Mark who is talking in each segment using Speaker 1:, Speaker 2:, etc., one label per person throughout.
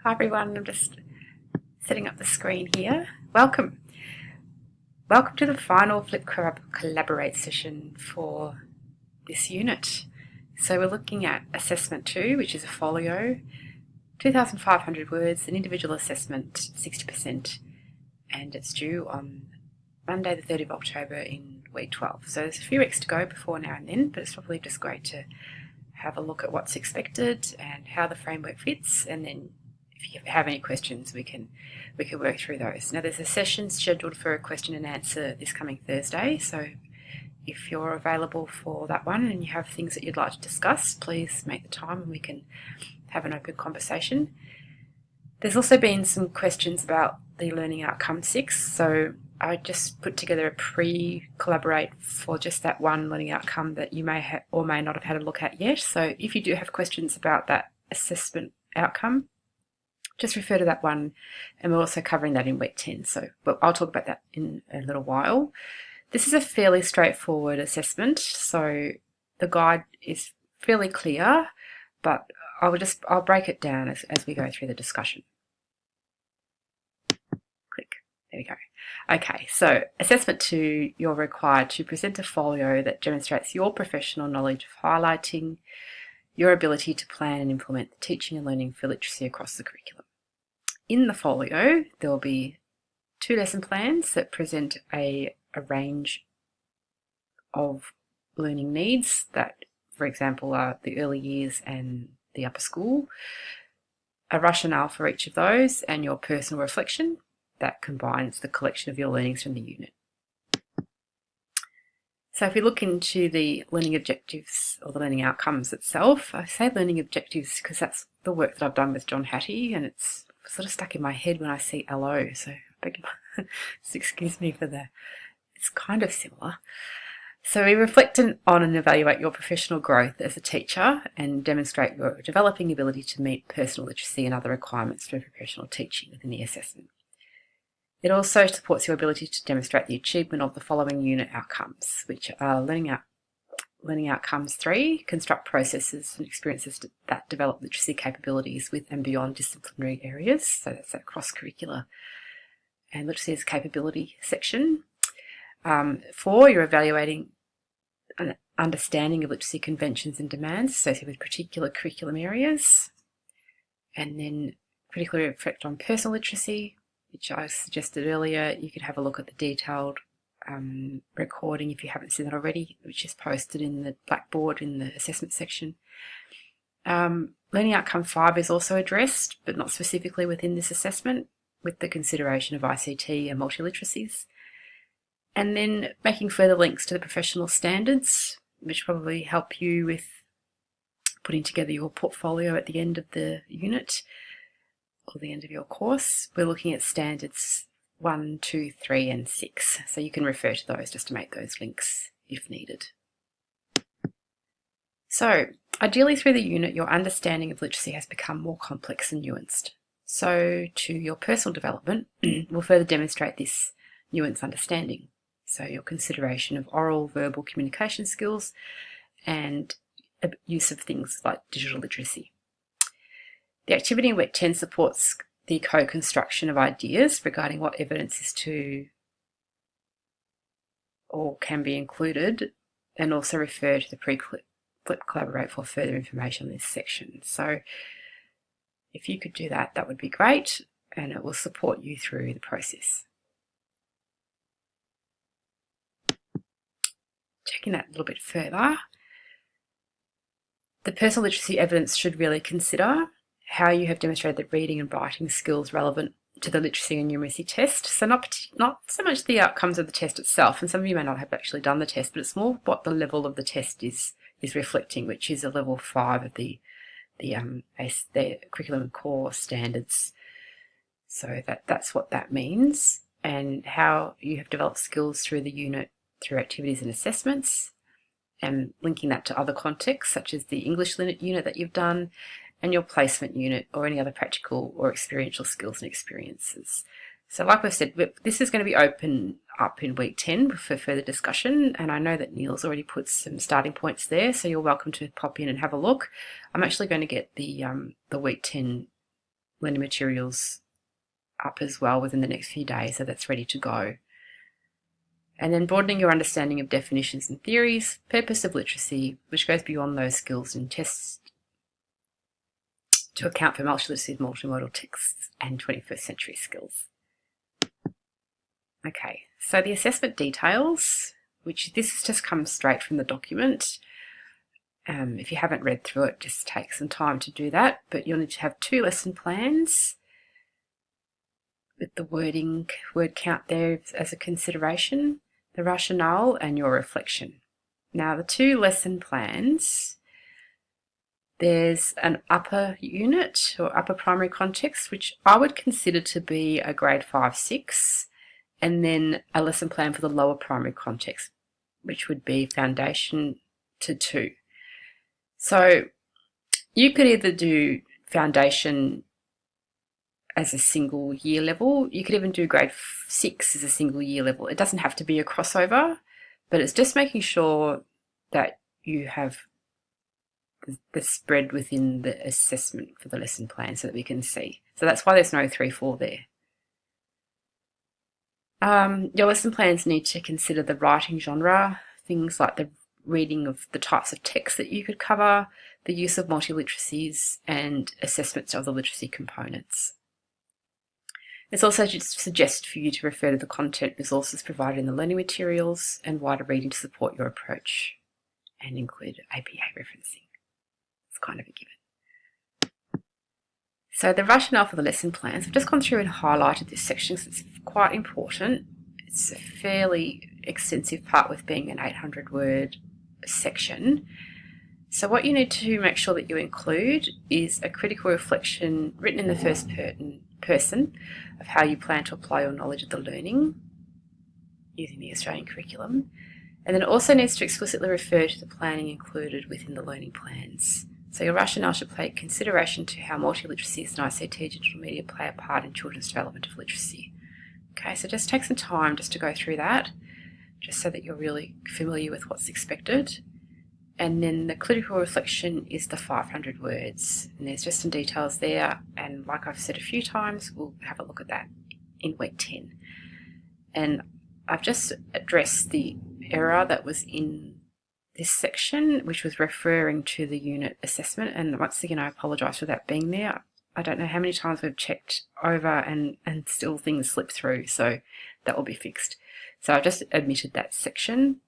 Speaker 1: Hi everyone, I'm just setting up the screen here. Welcome. Welcome to the final Flip Collaborate session for this unit. So we're looking at Assessment 2, which is a folio, 2,500 words, an individual assessment, 60%, and it's due on Monday the 3rd of October in week 12. So there's a few weeks to go before now and then, but it's probably just great to have a look at what's expected and how the framework fits, and then if you have any questions, we can work through those. Now there's a session scheduled for a question and answer this coming Thursday, so if you're available for that one and you have things that you'd like to discuss, please make the time and we can have an open conversation. There's also been some questions about the Learning Outcome 6, so I just put together a pre-collaborate for just that one learning outcome that you may or may not have had a look at yet. So if you do have questions about that assessment outcome, just refer to that one, and we're also covering that in week 10, so I'll talk about that in a little while. This is a fairly straightforward assessment, so the guide is fairly clear, but I'll break it down as we go through the discussion. Click. There we go. Okay, so Assessment 2, you're required to present a folio that demonstrates your professional knowledge of highlighting your ability to plan and implement the teaching and learning for literacy across the curriculum. In the folio, there will be 2 lesson plans that present a range of learning needs that, for example, are the early years and the upper school, a rationale for each of those, and your personal reflection that combines the collection of your learnings from the unit. So if we look into the learning objectives or the learning outcomes itself, I say learning objectives because that's the work that I've done with John Hattie, and it's sort of stuck in my head when I see LO, so excuse me for that. It's kind of similar. So we reflect on and evaluate your professional growth as a teacher and demonstrate your developing ability to meet personal literacy and other requirements for professional teaching within the assessment. It also supports your ability to demonstrate the achievement of the following unit outcomes, which are Learning Outcomes 3, construct processes and experiences that develop literacy capabilities with and beyond disciplinary areas, so that's that cross-curricular and literacy as capability section. 4, you're evaluating an understanding of literacy conventions and demands associated with particular curriculum areas, and then particularly reflect on personal literacy, which I suggested earlier. You could have a look at the detailed recording if you haven't seen that already, which is posted in the Blackboard in the assessment section. Learning Outcome 5 is also addressed, but not specifically within this assessment, with the consideration of ICT and multiliteracies. And then making further links to the professional standards, which probably help you with putting together your portfolio at the end of the unit or the end of your course. We're looking at standards 1, 2, 3 and 6, so you can refer to those just to make those links if needed. So ideally through the unit, your understanding of literacy has become more complex and nuanced. So to your personal development, we'll further demonstrate this nuanced understanding. So your consideration of oral, verbal communication skills and use of things like digital literacy. The activity in week 10 supports the co-construction of ideas regarding what evidence is to or can be included, and also refer to the pre-Flip Collaborate for further information on this section. So if you could do that, that would be great, and it will support you through the process. Checking that a little bit further, the personal literacy evidence should really consider how you have demonstrated the reading and writing skills relevant to the literacy and numeracy test. So not so much the outcomes of the test itself, and some of you may not have actually done the test, but it's more what the level of the test is reflecting, which is a level 5 of the curriculum core standards. So that's what that means, and how you have developed skills through the unit through activities and assessments, and linking that to other contexts such as the English unit that you've done, and your placement unit, or any other practical or experiential skills and experiences. So like we've said, this is going to be open up in week 10 for further discussion, and I know that Neil's already put some starting points there, so you're welcome to pop in and have a look. I'm actually going to get the week 10 learning materials up as well within the next few days, so that's ready to go. And then broadening your understanding of definitions and theories, purpose of literacy, which goes beyond those skills and tests to account for multiliteracy, multimodal texts, and 21st century skills. Okay, so the assessment details, which this just comes straight from the document. If you haven't read through it, just take some time to do that, but you'll need to have 2 lesson plans with the word count there as a consideration, the rationale, and your reflection. Now, the 2 lesson plans, there's an upper unit or upper primary context, which I would consider to be a grade 5-6, and then a lesson plan for the lower primary context, which would be foundation to 2. So you could either do foundation as a single year level. You could even do grade 6 as a single year level. It doesn't have to be a crossover, but it's just making sure that you have the spread within the assessment for the lesson plan so that we can see. So that's why there's no 3-4 there. Your lesson plans need to consider the writing genre, things like the reading of the types of text that you could cover, the use of multiliteracies, and assessments of the literacy components. It's also suggested for you to refer to the content resources provided in the learning materials and wider reading to support your approach, and include APA referencing. It's kind of a given. So the rationale for the lesson plans, I've just gone through and highlighted this section because it's quite important. It's a fairly extensive part with being an 800-word section. So what you need to make sure that you include is a critical reflection written in the first person of how you plan to apply your knowledge of the learning using the Australian curriculum. And then it also needs to explicitly refer to the planning included within the learning plans. So your rationale should take consideration to how multiliteracies and ICT digital media play a part in children's development of literacy. Okay, so just take some time just to go through that, just so that you're really familiar with what's expected. And then the critical reflection is the 500 words. And there's just some details there. And like I've said a few times, we'll have a look at that in week 10. And I've just addressed the error that was in this section, which was referring to the unit assessment. And once again, I apologise for that being there. I don't know how many times we've checked over and still things slip through. So that will be fixed. So I've just omitted that section.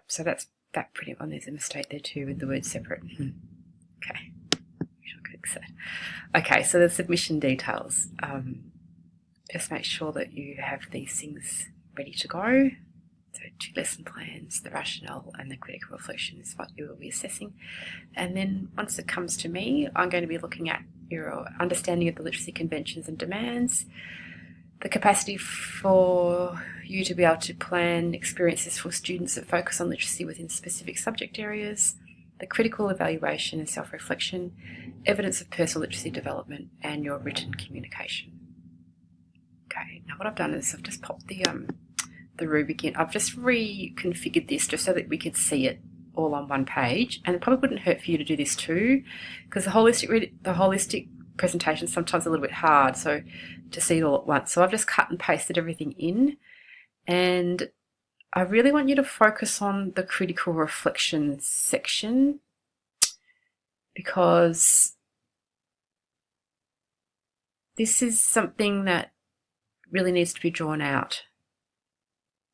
Speaker 1: So that's that pretty one. There's a mistake there too with the word separate. Okay, I'll fix that. Okay, so the submission details. Just make sure that you have these things ready to go. So 2 lesson plans, the rationale and the critical reflection is what you will be assessing. And then once it comes to me, I'm going to be looking at your understanding of the literacy conventions and demands, the capacity for you to be able to plan experiences for students that focus on literacy within specific subject areas, the critical evaluation and self-reflection, evidence of personal literacy development, and your written communication. Okay, now what I've done is I've just popped the rubric in. I've just reconfigured this just so that we could see it all on one page, and it probably wouldn't hurt for you to do this too, because the holistic presentation is sometimes a little bit hard so to see it all at once. So I've just cut and pasted everything in, and I really want you to focus on the critical reflection section, because this is something that really needs to be drawn out.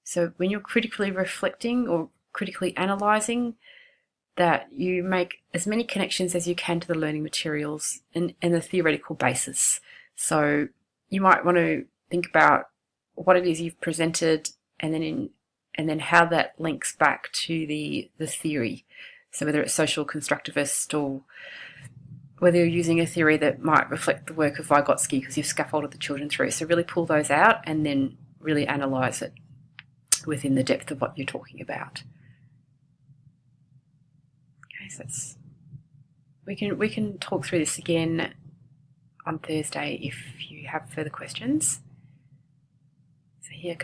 Speaker 1: So when you're critically reflecting or critically analysing, that you make as many connections as you can to the learning materials and the theoretical basis. So you might want to think about what it is you've presented, and then how that links back to the theory. So whether it's social constructivist, or whether you're using a theory that might reflect the work of Vygotsky because you've scaffolded the children through. So really pull those out and then really analyse it within the depth of what you're talking about. Okay, so we can talk through this again on Thursday if you have further questions. So here,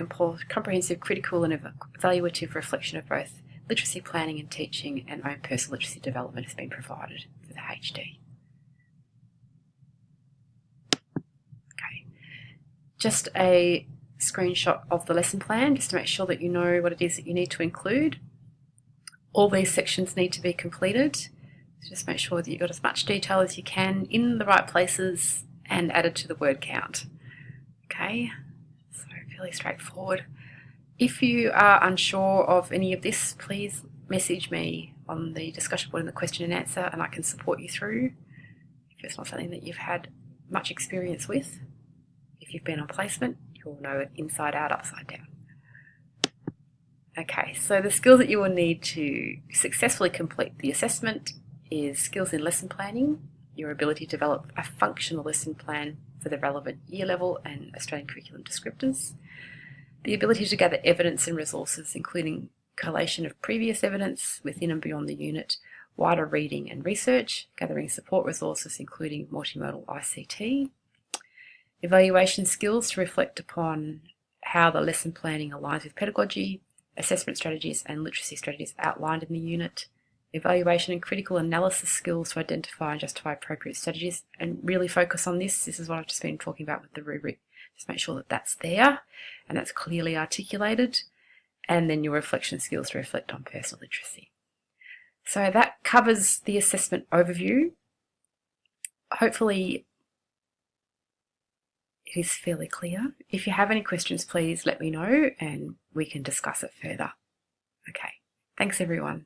Speaker 1: comprehensive, critical and evaluative reflection of both literacy planning and teaching and own personal literacy development has been provided for the HD. Okay, just a screenshot of the lesson plan just to make sure that you know what it is that you need to include. All these sections need to be completed. So just make sure that you've got as much detail as you can in the right places and added to the word count. Okay, so fairly straightforward. If you are unsure of any of this, please message me on the discussion board in the question and answer and I can support you through if it's not something that you've had much experience with. If you've been on placement, you'll know it inside out, upside down. Okay, so the skills that you will need to successfully complete the assessment is skills in lesson planning, your ability to develop a functional lesson plan for the relevant year level and Australian curriculum descriptors, the ability to gather evidence and resources including collation of previous evidence within and beyond the unit, wider reading and research, gathering support resources including multimodal ICT, evaluation skills to reflect upon how the lesson planning aligns with pedagogy, assessment strategies and literacy strategies outlined in the unit, evaluation and critical analysis skills to identify and justify appropriate strategies, and really focus on this. This is what I've just been talking about with the rubric. Just make sure that that's there and that's clearly articulated, and then your reflection skills to reflect on personal literacy. So that covers the assessment overview. Hopefully it is fairly clear. If you have any questions, please let me know and we can discuss it further. Okay, thanks everyone.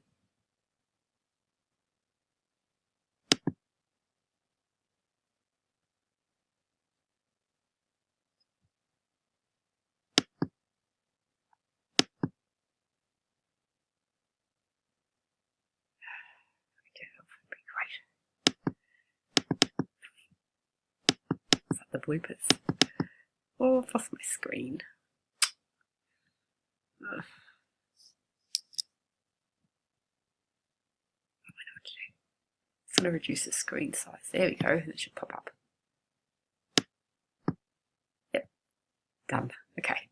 Speaker 1: Is that the bloopers? Oh, I've lost my screen. Ugh. I know what to do. It's going to reduce the screen size. There we go, and it should pop up. Yep, done. Okay.